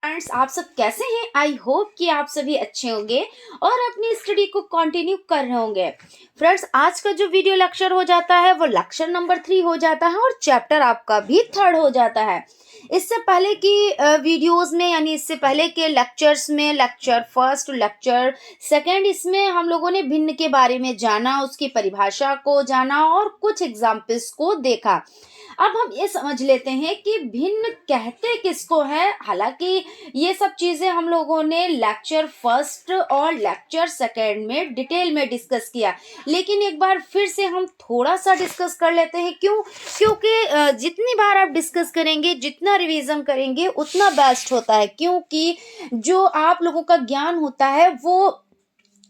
Friends, आप सब कैसे हैं? आई होप कि आप सभी अच्छे होंगे और अपनी स्टडी को कंटिन्यू कर रहे होंगे। फ्रेंड्स, आज का जो वीडियो लेक्चर हो जाता है वो लेक्चर नंबर 3 हो जाता है और चैप्टर आपका भी 3rd हो जाता है। इससे पहले की वीडियोस में यानी इससे पहले के लेक्चर्स में लेक्चर 1, लेक्चर 2 इसमें हम लोगों ने भिन्न के बारे में जाना, उसकी परिभाषा को जाना और कुछ एग्जाम्पल्स को देखा। अब हम ये समझ लेते हैं कि भिन्न कहते किसको है। हालांकि ये सब चीजें हम लोगों ने लेक्चर 1 और लेक्चर 2 में डिटेल में डिस्कस किया, लेकिन एक बार फिर से हम थोड़ा सा डिस्कस कर लेते हैं। क्योंकि जितनी बार आप डिस्कस करेंगे, जितना रिवीजन करेंगे उतना बेस्ट होता है, क्योंकि जो आप लोगों का ज्ञान होता है वो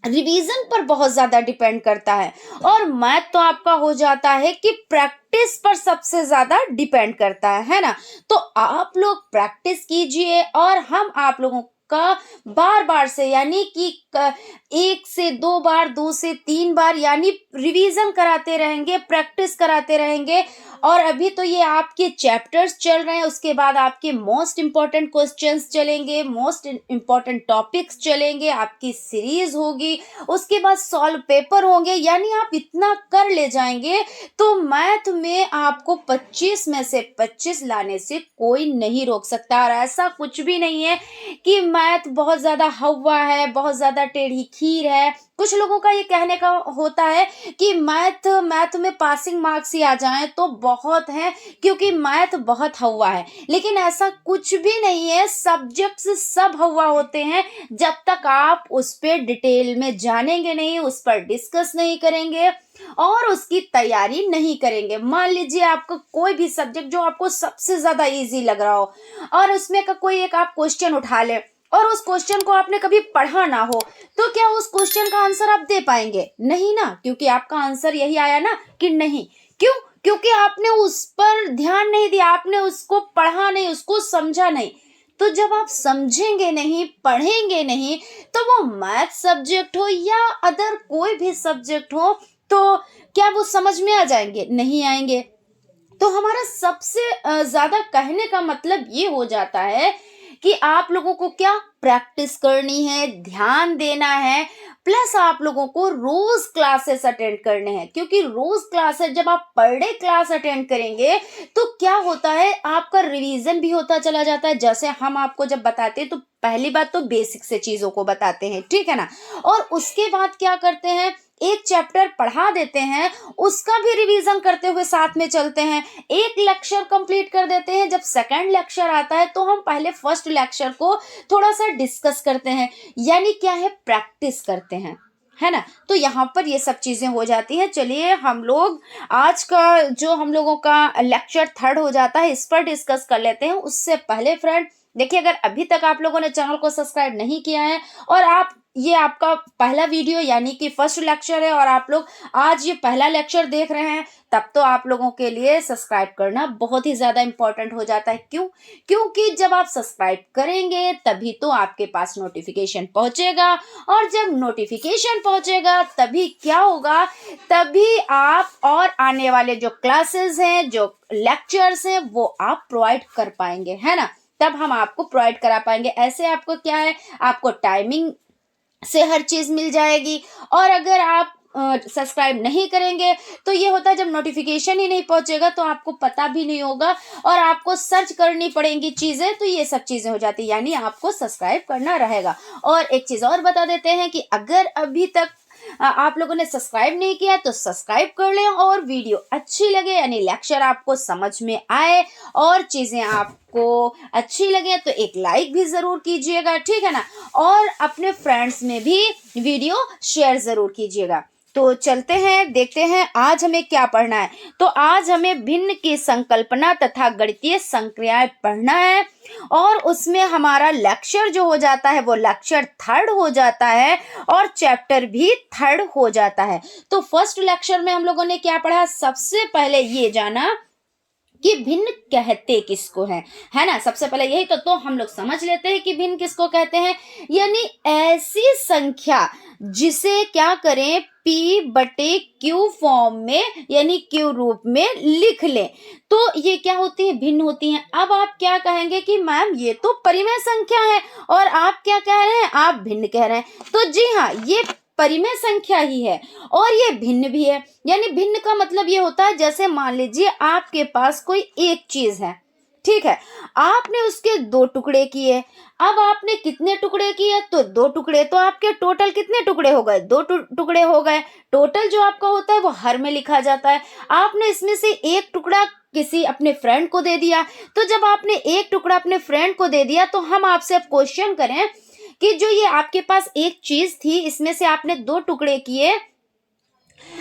रिवीजन पर बहुत ज्यादा डिपेंड करता है और मैथ तो आपका हो जाता है कि प्रैक्टिस पर सबसे ज्यादा डिपेंड करता है ना। तो आप लोग प्रैक्टिस कीजिए और हम आप लोगों का बार बार से यानी कि 1 से 2 बार, 2 से 3 बार यानी रिवीजन कराते रहेंगे, प्रैक्टिस कराते रहेंगे। और अभी तो ये आपके चैप्टर्स चल रहे हैं, उसके बाद आपके मोस्ट इंपॉर्टेंट क्वेश्चंस चलेंगे, मोस्ट इंपॉर्टेंट टॉपिक्स चलेंगे, आपकी सीरीज होगी, उसके बाद सॉल्व पेपर होंगे। यानी आप इतना कर ले जाएंगे तो मैथ में आपको 25 में से 25 लाने से कोई नहीं रोक सकता। और ऐसा कुछ भी नहीं है कि मैथ बहुत ज्यादा हवा है, बहुत ज्यादा टेढ़ी खीर है। कुछ लोगों का ये कहने का होता है कि मैथ में पासिंग मार्क्स ही आ जाएं तो बहुत है, क्योंकि मैथ बहुत हवा है। लेकिन ऐसा कुछ भी नहीं है, सब्जेक्ट्स सब हवा होते हैं जब तक आप उस पर डिटेल में जानेंगे नहीं, उस पर डिस्कस नहीं करेंगे और उसकी तैयारी नहीं करेंगे। मान लीजिए आपका कोई भी सब्जेक्ट जो आपको सबसे ज्यादा इजी लग रहा हो और उसमें का कोई एक आप क्वेश्चन उठा ले और उस क्वेश्चन को आपने कभी पढ़ा ना हो, तो क्या उस क्वेश्चन का आंसर आप दे पाएंगे? नहीं ना, क्योंकि आपका आंसर यही आया ना कि नहीं। क्यों? क्योंकि आपने उस पर ध्यान नहीं दिया, आपने उसको पढ़ा नहीं, उसको समझा नहीं। तो जब आप समझेंगे नहीं, पढ़ेंगे नहीं, तो वो मैथ सब्जेक्ट हो या अदर कोई भी सब्जेक्ट हो, तो क्या वो समझ में आ जाएंगे? नहीं आएंगे। तो हमारा सबसे ज्यादा कहने का मतलब ये हो जाता है कि आप लोगों को क्या प्रैक्टिस करनी है, ध्यान देना है, प्लस आप लोगों को रोज क्लासेस अटेंड करने हैं। क्योंकि रोज क्लासेस जब आप पर डे क्लास अटेंड करेंगे तो क्या होता है, आपका रिवीजन भी होता चला जाता है। जैसे हम आपको जब बताते हैं तो पहली बात तो बेसिक से चीजों को बताते हैं, ठीक है ना, और उसके बाद क्या करते हैं, एक चैप्टर पढ़ा देते हैं, उसका भी रिवीजन करते हुए साथ में चलते हैं। एक लेक्चर कंप्लीट कर देते हैं, जब 2nd लेक्चर आता है तो हम पहले 1st लेक्चर को थोड़ा सा डिस्कस करते हैं, यानी क्या है, प्रैक्टिस करते हैं, है ना। तो यहाँ पर ये सब चीजें हो जाती हैं। चलिए हम लोग आज का जो हम लोगों का लेक्चर 3rd हो जाता है इस पर डिस्कस कर लेते हैं। उससे पहले फ्रेंड देखिए, अगर अभी तक आप लोगों ने चैनल को सब्सक्राइब नहीं किया है और ये आपका पहला वीडियो यानी कि 1st लेक्चर है और आप लोग आज ये पहला लेक्चर देख रहे हैं, तब तो आप लोगों के लिए सब्सक्राइब करना बहुत ही ज्यादा इंपॉर्टेंट हो जाता है। क्यों? क्योंकि जब आप सब्सक्राइब करेंगे तभी तो आपके पास नोटिफिकेशन पहुंचेगा, और जब नोटिफिकेशन पहुंचेगा तभी क्या होगा, तभी आप और आने वाले जो क्लासेस हैं, जो लेक्चर्स हैं, वो आप प्रोवाइड कर पाएंगे, है ना। तब हम आपको प्रोवाइड करा पाएंगे। ऐसे आपको क्या है, आपको टाइमिंग से हर चीज मिल जाएगी। और अगर आप सब्सक्राइब नहीं करेंगे तो ये होता है, जब नोटिफिकेशन ही नहीं पहुंचेगा तो आपको पता भी नहीं होगा और आपको सर्च करनी पड़ेंगी चीजें, तो ये सब चीजें हो जाती है। यानी आपको सब्सक्राइब करना रहेगा। और एक चीज और बता देते हैं कि अगर अभी तक आप लोगों ने सब्सक्राइब नहीं किया तो सब्सक्राइब कर लें, और वीडियो अच्छी लगे यानी लेक्चर आपको समझ में आए और चीजें आपको अच्छी लगे तो एक लाइक भी जरूर कीजिएगा, ठीक है ना। और अपने फ्रेंड्स में भी वीडियो शेयर जरूर कीजिएगा। तो चलते हैं, देखते हैं आज हमें क्या पढ़ना है। तो आज हमें भिन्न की संकल्पना तथा गणितीय संक्रियाएं पढ़ना है, और उसमें हमारा लेक्चर जो हो जाता है वो लेक्चर 3rd हो जाता है और चैप्टर भी 3rd हो जाता है। तो 1st लेक्चर में हम लोगों ने क्या पढ़ा, सबसे पहले ये जाना कि भिन्न कहते किसको है ना। सबसे पहले यही तो हम लोग समझ लेते हैं कि भिन्न किसको कहते हैं, यानी ऐसी संख्या जिसे क्या करें, p/q फॉर्म में यानी q रूप में लिख लें तो ये क्या होती है, भिन्न होती हैं। अब आप क्या कहेंगे कि मैम ये तो परिमेय संख्या है और आप क्या कह रहे हैं, आप भिन्न कह रहे हैं। तो जी हाँ, ये परिमेय संख्या ही है और ये भिन्न भी है। यानी भिन्न का मतलब ये होता है, जैसे मान लीजिए आपके पास कोई एक चीज है, ठीक है, आपने उसके 2 टुकड़े किए। अब आपने कितने टुकड़े किए, तो 2 टुकड़े, तो आपके टोटल कितने टुकड़े हो गए, 2 टुकड़े हो गए। टोटल जो आपका होता है वो हर में लिखा जाता है। आपने इसमें से एक टुकड़ा किसी अपने फ्रेंड को दे दिया, तो जब आपने एक टुकड़ा अपने फ्रेंड को दे दिया तो हम आपसे अब क्वेश्चन करें कि जो ये आपके पास एक चीज थी, इसमें से आपने 2 टुकड़े किए,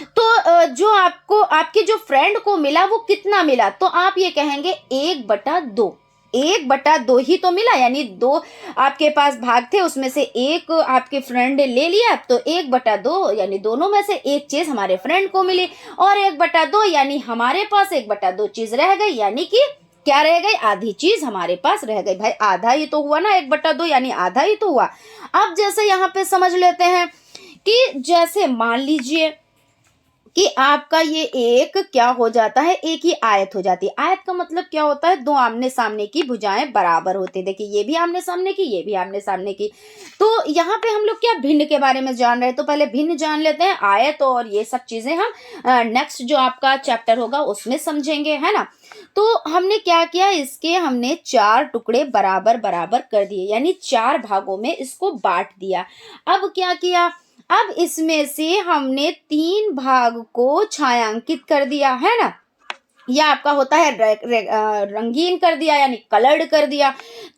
तो जो आपको आपके जो फ्रेंड को मिला वो कितना मिला, तो आप ये कहेंगे 1/2। 1/2 ही तो मिला, यानी 2 आपके पास भाग थे, उसमें से एक आपके फ्रेंड ने ले लिया, तो 1/2 यानी दोनों में से एक चीज हमारे फ्रेंड को मिली, और 1/2 यानी हमारे पास 1/2 चीज रह गई, यानी कि क्या रह गई, आधी चीज हमारे पास रह गई। भाई आधा ही तो हुआ ना, 1/2 यानी आधा ही तो हुआ। अब जैसे यहाँ पे समझ लेते हैं कि जैसे मान लीजिए कि आपका ये एक क्या हो जाता है, एक ही आयत हो जाती है। आयत का मतलब क्या होता है, 2 आमने सामने की भुजाएं बराबर होती है। देखिए ये भी आमने सामने की, ये भी आमने सामने की। तो यहाँ पे हम लोग क्या भिन्न के बारे में जान रहे हैं, तो पहले भिन्न जान लेते हैं। आयत और ये सब चीजें हम नेक्स्ट जो आपका चैप्टर होगा उसमें समझेंगे, है ना। तो हमने क्या किया, इसके हमने 4 टुकड़े बराबर बराबर कर दिए, यानी 4 भागों में इसको बांट दिया। अब क्या किया, अब इसमें से हमने 3 भाग को छायांकित कर दिया, है ना। यह आपका होता है रंगीन कर दिया, यानी कलर्ड कर दिया।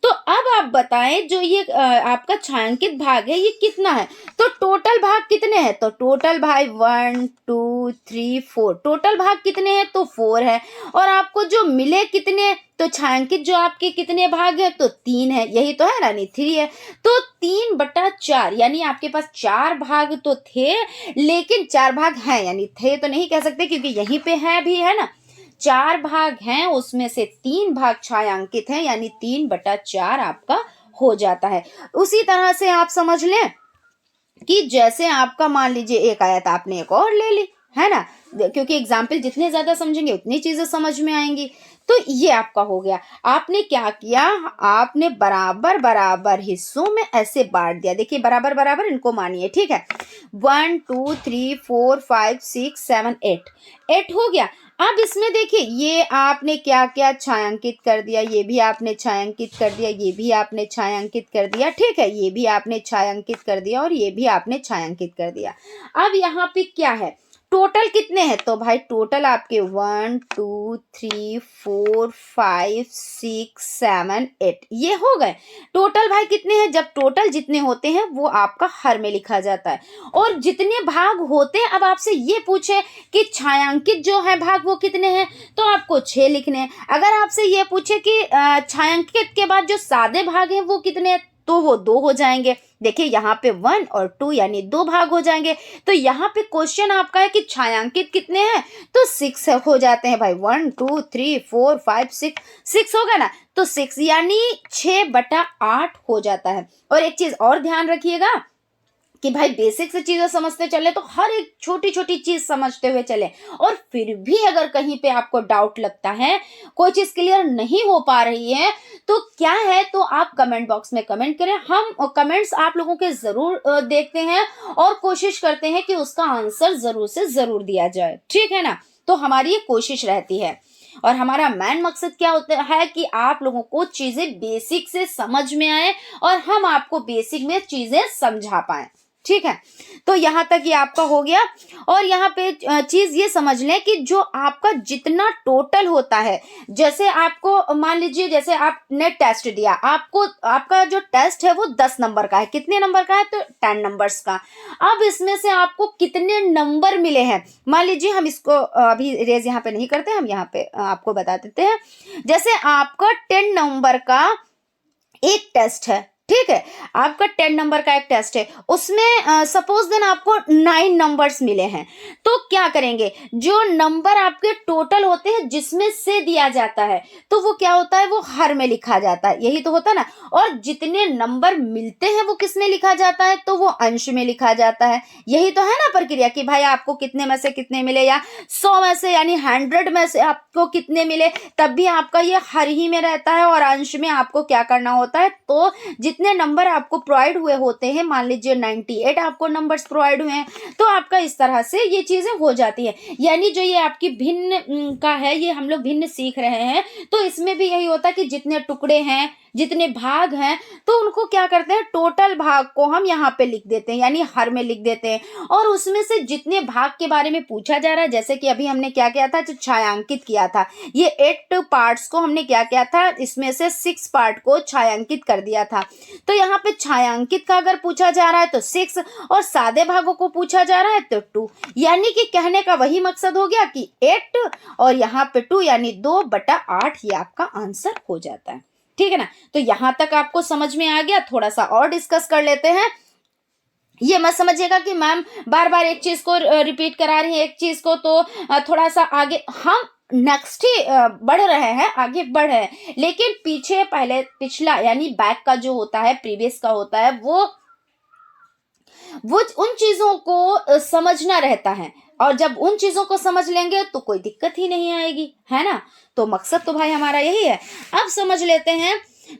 तो अब आप बताएं जो ये आपका छायांकित भाग है ये कितना है, तो टोटल भाग कितने हैं, तो टोटल भाग 1 2 3 4, टोटल भाग कितने हैं, तो 4 है। और आपको जो मिले कितने, तो छायांकित जो आपके कितने भाग है, तो 3 है, यही तो है रानी, 3 है। तो 3/4 यानी आपके पास 4 भाग तो थे, लेकिन 4 भाग हैं, यानी थे तो नहीं कह सकते क्योंकि यहीं पे है भी, है ना। 4 भाग हैं, उसमें से 3 भाग छायांकित हैं, यानी 3/4 आपका हो जाता है। उसी तरह से आप समझ लें कि जैसे आपका मान लीजिए एक आयत आपने एक और ले ली, है ना, क्योंकि एग्जाम्पल जितने ज्यादा समझेंगे उतनी चीजें समझ में आएंगी। तो ये आपका हो गया। आपने क्या किया, आपने बराबर बराबर हिस्सों में ऐसे बांट दिया। देखिए बराबर बराबर इनको मानिए, ठीक है। 1 2 3 4 5 6 7 8 हो गया। अब इसमें देखिए ये आपने क्या क्या छायांकित कर दिया, ये भी आपने छायांकित कर दिया, ये भी आपने छायांकित कर दिया, ठीक है, ये भी आपने छायांकित कर दिया और ये भी आपने छायांकित कर दिया। अब यहाँ पे क्या है, टोटल कितने हैं, तो भाई टोटल आपके 1 2 3 4 5 6 7 8 ये हो गए। टोटल भाई कितने हैं, जब टोटल जितने होते हैं वो आपका हर में लिखा जाता है। और जितने भाग होते हैं, अब आपसे ये पूछे कि छायांकित जो है भाग वो कितने हैं, तो आपको 6 लिखने हैं। अगर आपसे ये पूछे कि छायांकित के बाद जो सादे भाग हैं वो कितने हैं, तो वो 2 हो जाएंगे। देखिए यहाँ पे 1 और 2 यानी 2 भाग हो जाएंगे। तो यहाँ पे क्वेश्चन आपका है कि छायांकित कितने हैं, तो 6 हो जाते हैं भाई। 1 2 3 4 5 6 होगा ना, तो 6 यानी 6/8 हो जाता है। और एक चीज और ध्यान रखिएगा कि भाई बेसिक से चीजें समझते चले, तो हर एक छोटी छोटी चीज समझते हुए चले। और फिर भी अगर कहीं पे आपको डाउट लगता है, कोई चीज क्लियर नहीं हो पा रही है, तो क्या है, तो आप कमेंट बॉक्स में कमेंट करें। हम कमेंट्स आप लोगों के जरूर देखते हैं और कोशिश करते हैं कि उसका आंसर जरूर से जरूर दिया जाए, ठीक है ना। तो हमारी ये कोशिश रहती है और हमारा मेन मकसद क्या होता है कि आप लोगों को चीजें बेसिक से समझ में आए और हम आपको बेसिक में चीजें समझा पाए, ठीक है। तो यहां तक ये आपका हो गया। और यहाँ पे चीज ये समझ लें कि जो आपका जितना टोटल होता है, जैसे आपको मान लीजिए जैसे आपने टेस्ट दिया, आपको आपका जो टेस्ट है वो 10 नंबर का है। कितने नंबर का है, तो 10 नंबर्स का। अब इसमें से आपको कितने नंबर मिले हैं, मान लीजिए हम इसको अभी रेज यहाँ पे नहीं करते, हम यहाँ पे आपको बता देते हैं। जैसे आपका 10 नंबर का एक टेस्ट है, ठीक है। आपका 10 नंबर का एक टेस्ट है, उसमें सपोज देन आपको 9 नंबर्स मिले हैं, तो क्या करेंगे, जो नंबर आपके टोटल होते हैं जिसमें से दिया जाता है तो वो क्या होता है, वो हर में लिखा जाता है, यही तो होता है ना। और जितने नंबर मिलते हैं वो किस में लिखा जाता है, तो वो अंश में लिखा जाता है। यही तो है ना प्रक्रिया कि भाई आपको कितने में से कितने मिले, या 100 में से यानी 100 में से आपको कितने मिले, तब भी आपका ये हर ही में रहता है। और अंश में आपको क्या करना होता है, तो जितने नंबर आपको प्रोवाइड हुए होते हैं, मान लीजिए 98 आपको नंबर्स प्रोवाइड हुए हैं, तो आपका इस तरह से ये चीजें हो जाती है। यानी जो ये आपकी भिन्न का है, ये हम लोग भिन्न सीख रहे हैं, तो इसमें भी यही होता है कि जितने टुकड़े हैं, जितने भाग हैं, तो उनको क्या करते हैं, टोटल भाग को हम यहाँ पे लिख देते हैं, यानी हर में लिख देते हैं। और उसमें से जितने भाग के बारे में पूछा जा रहा है, जैसे कि अभी हमने क्या किया था, जो छायांकित किया था, ये 8 पार्ट्स को हमने क्या किया था, इसमें से 6 पार्ट को छायांकित कर दिया था। तो यहाँ पे छायांकित का अगर पूछा जा रहा है तो 6, और सादे भागों को पूछा जा रहा है तो 2। यानी कि कहने का वही मकसद हो गया कि 8 और यहाँ पे 2 यानी 2/8 ये आपका आंसर हो जाता है। ठीक है ना। तो यहां तक आपको समझ में आ गया। थोड़ा सा और डिस्कस कर लेते हैं। ये मत समझिएगा कि मैम बार बार एक चीज को रिपीट करा रही है, एक चीज को, तो थोड़ा सा आगे हम नेक्स्ट ही बढ़ रहे हैं, आगे बढ़ रहे हैं, लेकिन पीछे पहले पिछला यानी बैक का जो होता है, प्रीवियस का होता है, वो उन चीजों को समझना रहता है। और जब उन चीजों को समझ लेंगे तो कोई दिक्कत ही नहीं आएगी, है ना। तो मकसद तो भाई हमारा यही है। अब समझ लेते हैं,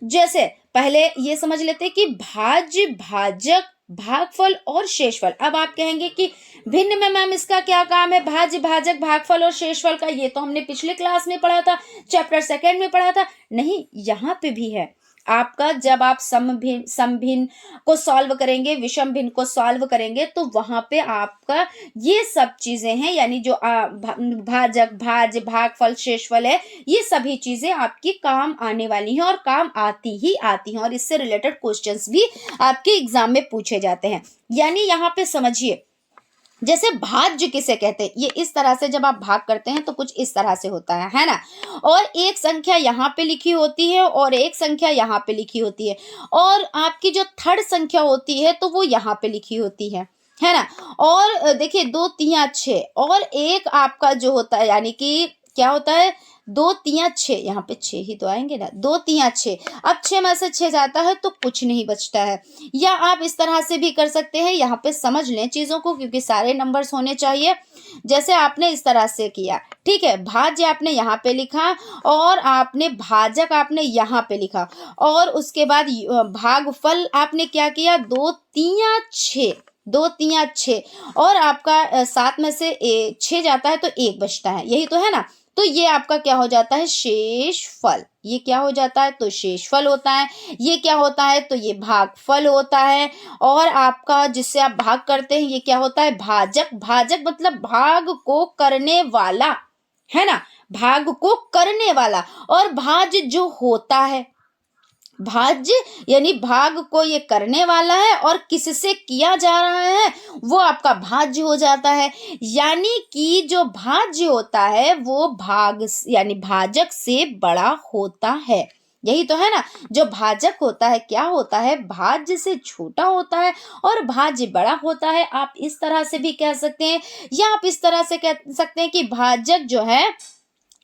जैसे पहले ये समझ लेते हैं कि भाज्य, भाजक, भागफल और शेषफल। अब आप कहेंगे कि भिन्न में मैम इसका क्या काम है, भाज्य, भाजक, भागफल और शेषफल का? ये तो हमने पिछले क्लास में पढ़ा था, चैप्टर 2 में पढ़ा था। नहीं, यहाँ पे भी है आपका। जब आप समभिन्न को सॉल्व करेंगे, विषम भिन्न को सॉल्व करेंगे, तो वहां पे आपका ये सब चीजें हैं, यानी जो भाजक, भाज्य, भागफल, शेषफल है, ये सभी चीजें आपकी काम आने वाली हैं और काम आती ही आती हैं। और इससे रिलेटेड क्वेश्चंस भी आपके एग्जाम में पूछे जाते हैं। यानी यहाँ पे समझिए, जैसे भाज्य किसे कहते हैं, ये इस तरह से जब आप भाग करते हैं तो कुछ इस तरह से होता है ना। और एक संख्या यहाँ पे लिखी होती है और एक संख्या यहाँ पे लिखी होती है, और आपकी जो थर्ड संख्या होती है तो वो यहाँ पे लिखी होती है ना। और देखिए 2 3 6, और एक आपका जो होता है, यानी कि क्या होता है, 2 3 6, यहाँ पे 6 ही तो आएंगे ना, 2 3 6। अब 6 में से 6 जाता है तो कुछ नहीं बचता है। या आप इस तरह से भी कर सकते हैं, यहाँ पे समझ लें चीजों को, क्योंकि सारे नंबर्स होने चाहिए। जैसे आपने इस तरह से किया, ठीक है, भाज्य आपने यहाँ पे लिखा और आपने भाजक आपने यहाँ पे लिखा, और उसके बाद भागफल आपने क्या किया, 2 3 6, 2 3 6, और आपका 7 में से 6 जाता है तो 1 बचता है, यही तो है ना। तो ये आपका क्या हो जाता है, शेषफल। ये क्या हो जाता है, तो शेषफल होता है। ये क्या होता है, तो ये भागफल होता है। और आपका जिससे आप भाग करते हैं, ये क्या होता है, भाजक। भाजक मतलब भाग को करने वाला, है ना, भाग को करने वाला। और भाज्य जो होता है, भाज्य यानी भाग को ये करने वाला है और किससे किया जा रहा है, वो आपका भाज्य हो जाता है। यानी कि जो भाज्य होता है वो भाग यानी भाजक से बड़ा होता है, यही तो है ना। जो भाजक होता है क्या होता है, भाज्य से छोटा होता है और भाज्य बड़ा होता है। आप इस तरह से भी कह सकते हैं, या आप इस तरह से कह सकते हैं कि भाजक जो है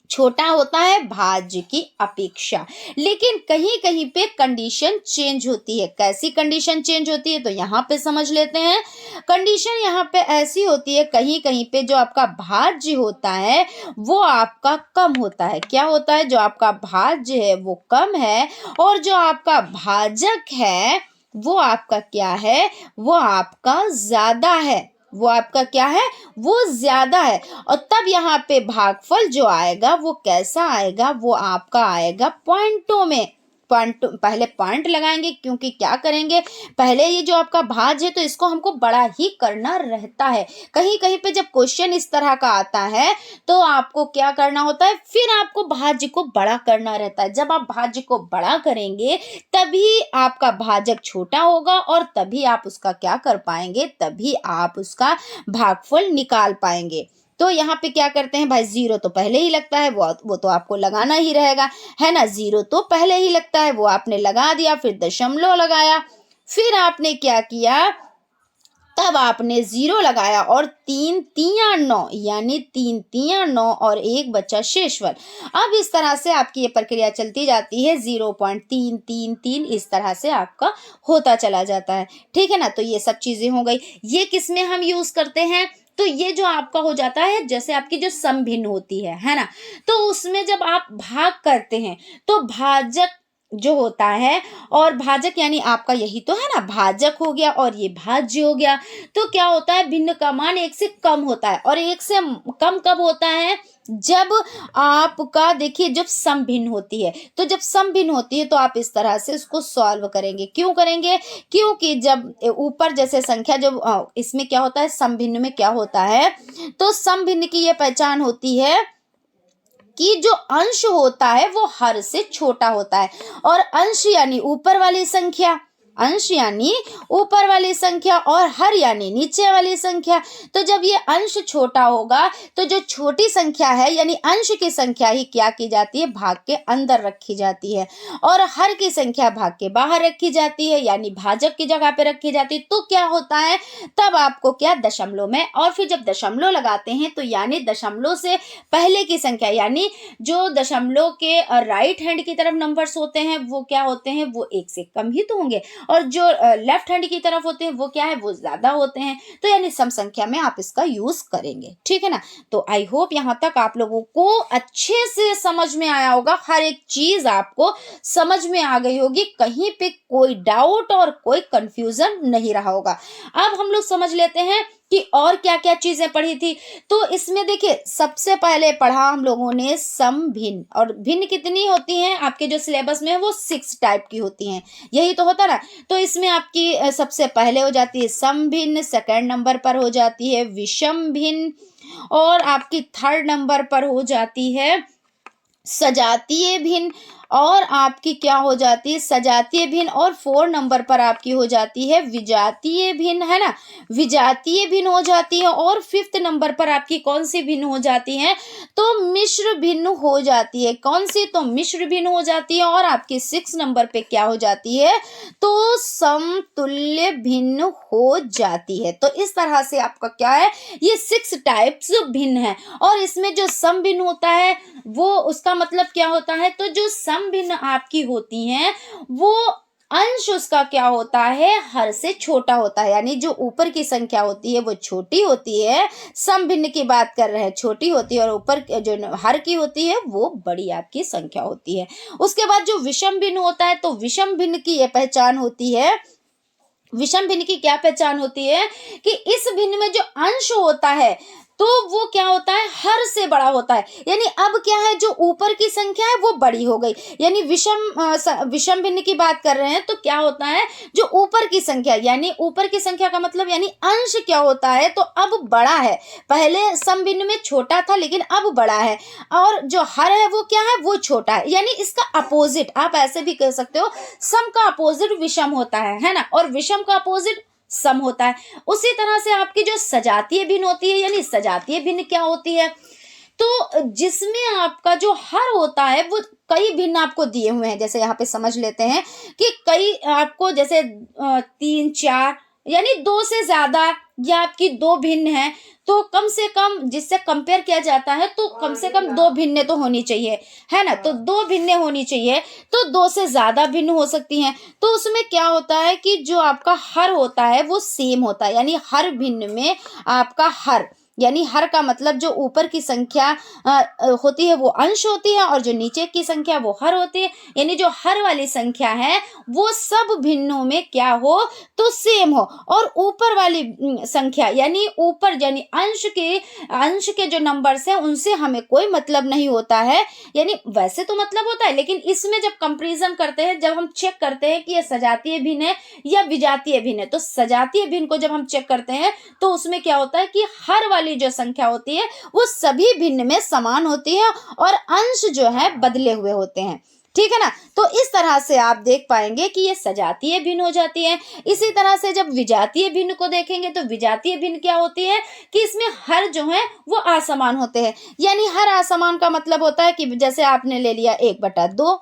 छोटा होता है भाज्य की अपेक्षा। लेकिन कहीं कहीं पे कंडीशन चेंज होती है। कैसी कंडीशन चेंज होती है, तो यहाँ पे समझ लेते हैं। कंडीशन यहाँ पे ऐसी होती है, कहीं कहीं पे जो आपका भाज्य होता है वो आपका कम होता है। क्या होता है, जो आपका भाज्य है वो कम है, और जो आपका भाजक है वो आपका क्या है, वो आपका ज्यादा है। वो आपका क्या है, वो ज्यादा है। और तब यहाँ पे भागफल जो आएगा वो कैसा आएगा, वो आपका आएगा पॉइंटों में। पॉइंट, पहले पॉइंट लगाएंगे, क्योंकि क्या करेंगे, पहले ये जो आपका भाज्य है तो इसको हमको बड़ा ही करना रहता है। कहीं कहीं पे जब क्वेश्चन इस तरह का आता है तो आपको क्या करना होता है, फिर आपको भाज्य को बड़ा करना रहता है। जब आप भाज्य को बड़ा करेंगे तभी आपका भाजक छोटा होगा, और तभी आप उसका क्या कर पाएंगे, तभी आप उसका भागफल निकाल पाएंगे। तो यहाँ पे क्या करते हैं भाई, 0 तो पहले ही लगता है, वो तो आपको लगाना ही रहेगा, है ना। 0 तो पहले ही लगता है, वो आपने लगा दिया, फिर दशमलव लगाया, फिर आपने क्या किया, तब आपने 0 लगाया और 3 तियां 9, यानी 3 तियां 9 और 1 बचा शेषफल। अब इस तरह से आपकी ये प्रक्रिया चलती जाती है, 0.333 इस तरह से आपका होता चला जाता है। ठीक है ना, तो ये सब चीजें हो गई। ये किस में हम यूज करते हैं, तो ये जो आपका हो जाता है, जैसे आपकी जो सम भिन्न होती है ना, तो उसमें जब आप भाग करते हैं तो भाजक जो होता है, और भाजक यानी आपका यही तो है ना, भाजक हो गया और ये भाज्य हो गया। तो क्या होता है, भिन्न का मान 1 से कम होता है, और 1 से कम कब होता है, जब आपका देखिए जब सम भिन्न होती है। तो जब सम भिन्न होती है तो आप इस तरह से इसको सॉल्व करेंगे। क्यों करेंगे, क्योंकि जब ऊपर जैसे संख्या जब इसमें क्या होता है, सम भिन्न में क्या होता है, तो सम भिन्न की ये पहचान होती है कि जो अंश होता है वो हर से छोटा होता है, और अंश यानी ऊपर वाली संख्या, अंश यानी ऊपर वाली संख्या, और हर यानी नीचे वाली संख्या। तो जब ये अंश छोटा होगा तो जो छोटी संख्या है यानी अंश की संख्या ही क्या की जाती है, भाग के अंदर रखी जाती है, और हर की संख्या भाग के बाहर रखी जाती है, यानी भाजक की जगह पे रखी जाती है। तो क्या होता है, तब आपको क्या, दशमलव में, और फिर जब दशमलव लगाते हैं तो यानी दशमलव से पहले की संख्या, यानी जो दशमलव के राइट हैंड की तरफ नंबर्स होते हैं वो क्या होते हैं, वो 1 से कम ही तो होंगे, और जो लेफ्ट हैंड की तरफ होते हैं वो क्या है, वो ज्यादा होते हैं। तो यानी सम संख्या में आप इसका यूज करेंगे। ठीक है ना, तो आई होप यहाँ तक आप लोगों को अच्छे से समझ में आया होगा, हर एक चीज आपको समझ में आ गई होगी, कहीं पे कोई डाउट और कोई कंफ्यूजन नहीं रहा होगा। अब हम लोग समझ लेते हैं कि और क्या क्या चीजें पढ़ी थी। तो इसमें देखिए सबसे पहले पढ़ा हम लोगों ने सम भिन्न, और भिन्न कितनी होती हैं आपके जो सिलेबस में है वो 6 टाइप की होती हैं, यही तो होता ना। तो इसमें आपकी सबसे पहले हो जाती है सम भिन्न, सेकंड नंबर पर हो जाती है विषम भिन्न, और आपकी थर्ड नंबर पर हो जाती है सजातीय भिन्न, और आपकी क्या हो जाती है, सजातीय भिन्न, और 4 नंबर पर आपकी हो जाती है विजातीय भिन्न, है ना, विजातीय भिन्न हो जाती है, और 5th नंबर पर आपकी कौन सी भिन्न हो जाती है, तो मिश्र भिन्न हो जाती है। कौन सी, तो मिश्र भिन्न हो जाती है, और आपकी 6 नंबर पे क्या हो जाती है, तो समतुल्य भिन्न हो जाती है। तो इस तरह से आपका क्या है, ये 6 टाइप्स भिन्न है, और इसमें जो सम भिन्न होता है वो उसका मतलब क्या होता है, तो जो सम भिन्न आपकी होती हैं वो अंश उसका क्या होता है, हर से छोटा होता है, यानी जो ऊपर की संख्या होती है वो छोटी होती है, सम भिन्न की बात कर रहे हैं, छोटी होती है, और ऊपर जो हर की होती है वो बड़ी आपकी संख्या होती है। उसके बाद जो विषम भिन्न होता है, तो विषम भिन्न की ये पहचान होती है, विषम भिन्न की क्या पहचान होती है कि इस भिन्न में जो अंश होता है तो वो क्या होता है, हर से बड़ा होता है, यानी अब क्या है, जो ऊपर की संख्या है वो बड़ी हो गई, यानी विषम भिन्न की बात कर रहे हैं तो क्या होता है, जो ऊपर की संख्या, यानी ऊपर की संख्या का मतलब यानी अंश क्या होता है, तो अब बड़ा है, पहले सम भिन्न में छोटा था लेकिन अब बड़ा है, और जो हर है वो क्या है, वो छोटा है, यानी इसका अपोजिट आप ऐसे भी कह सकते हो, सम का अपोजिट विषम होता है ना, और विषम का अपोजिट सम होता है। उसी तरह से आपकी जो सजातीय भिन्न होती है, यानी सजातीय भिन्न क्या होती है, तो जिसमें आपका जो हर होता है वो कई भिन्न आपको दिए हुए हैं, जैसे यहाँ पे समझ लेते हैं कि कई आपको जैसे 3 4 यानी 2 से ज्यादा, या आपकी 2 भिन्न है, तो कम से कम जिससे कंपेयर किया जाता है तो कम से कम 2 भिन्न तो होनी चाहिए, है ना, तो 2 भिन्न होनी चाहिए, तो 2 से ज्यादा भिन्न हो सकती हैं। तो उसमें क्या होता है कि जो आपका हर होता है वो सेम होता है, यानी हर भिन्न में आपका हर, यानी हर का मतलब जो ऊपर की संख्या होती है वो अंश होती है, और जो नीचे की संख्या वो हर होती है, यानी जो हर वाली संख्या है वो सब भिन्नों में क्या हो, तो सेम हो, और ऊपर वाली संख्या यानी ऊपर यानी अंश के जो नंबर्स हैं उनसे हमें कोई मतलब नहीं होता है, यानी वैसे तो मतलब होता है, लेकिन इसमें जब कंपैरिजन करते हैं, जब हम चेक करते हैं कि ये सजातीय भिन्न है या विजातीय भिन्न है, तो सजातीय भिन्न को जब हम चेक करते हैं तो उसमें क्या होता है कि हर वाली जो संख्या होती है वो सभी भिन्न में समान होती है, और अंश जो है बदले हुए होते हैं। ठीक है ना, तो इस तरह से आप देख पाएंगे कि ये सजातीय भिन्न हो जाती है। इसी तरह से जब विजातीय भिन्न को देखेंगे तो विजातीय भिन्न क्या होती है कि इसमें हर जो है वो असमान होते हैं, यानी हर असमान का मतलब होता है कि जैसे आपने ले लिया 1/2,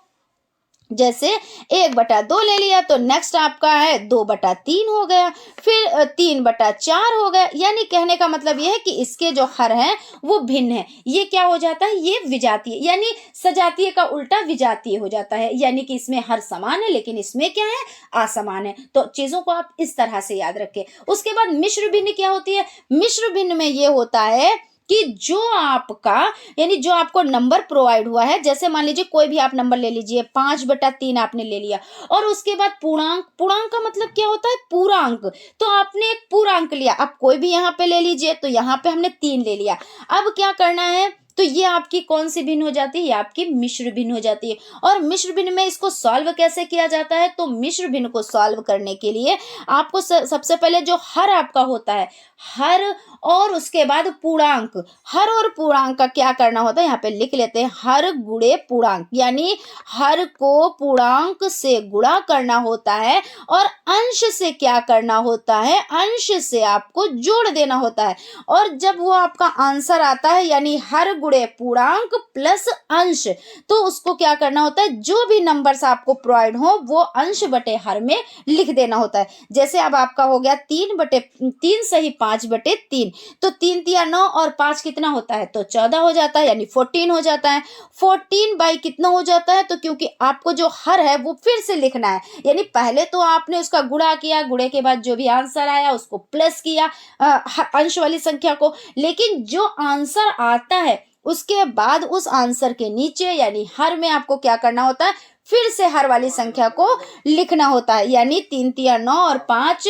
जैसे 1/2 ले लिया तो नेक्स्ट आपका है 2/3 हो गया, फिर 3/4 हो गया। यानी कहने का मतलब यह है कि इसके जो हर हैं वो भिन्न है। ये क्या हो जाता है, ये विजातीय यानी सजातीय का उल्टा विजातीय हो जाता है। यानी कि इसमें हर समान है लेकिन इसमें क्या है, असमान है। तो चीजों को आप इस तरह से याद रखें। उसके बाद मिश्र भिन्न क्या होती है, मिश्र भिन्न में ये होता है कि जो आपका यानी जो आपको नंबर प्रोवाइड हुआ है, जैसे मान लीजिए कोई भी आप नंबर ले लीजिए, 5/3 आपने ले लिया और उसके बाद पूर्णांक, पूर्णांक का मतलब क्या होता है, पूरा अंक। तो आपने एक पूरा अंक लिया, अब कोई भी यहाँ पे ले लीजिए, तो यहाँ पे हमने 3 ले लिया। अब क्या करना है, तो ये आपकी कौन सी भिन्न हो जाती है, ये आपकी मिश्र भिन्न हो जाती है। और मिश्र भिन्न में इसको सॉल्व कैसे किया जाता है, तो मिश्र भिन्न को सॉल्व करने के लिए आपको सबसे पहले जो हर आपका होता है, हर और उसके बाद पूर्णांक, हर और पूर्णांक का क्या करना होता है, यहाँ पे लिख लेते हैं, हर गुणे पूर्णांक। यानी हर को पूर्णांक से गुणा करना होता है और अंश से क्या करना होता है, अंश से आपको जोड़ देना होता है। और जब वो आपका आंसर आता है यानी हर गुणे पूर्णांक प्लस अंश, तो उसको क्या करना होता है, जो भी नंबर्स आपको प्रोवाइड हो वो अंश बटे हर में लिख देना होता है। जैसे अब आपका हो गया 3/3 सही 5/3, तो 3 तिया 9 और 5 कितना होता है, तो 14 हो जाता है, यानी 14 हो जाता है। 14 बाई कितना हो जाता है, तो क्योंकि आपको जो हर है वो फिर से लिखना है, यानी पहले तो आपने उसका गुणा किया, गुणे के बाद जो भी आंसर आया उसको प्लस किया अंश वाली संख्या को, लेकिन जो आंसर आता है उसके बाद उस आंसर के नीचे यानी हर में आपको क्या करना होता है, फिर से हर वाली संख्या को लिखना होता है। यानी 3 तिया 9 और 5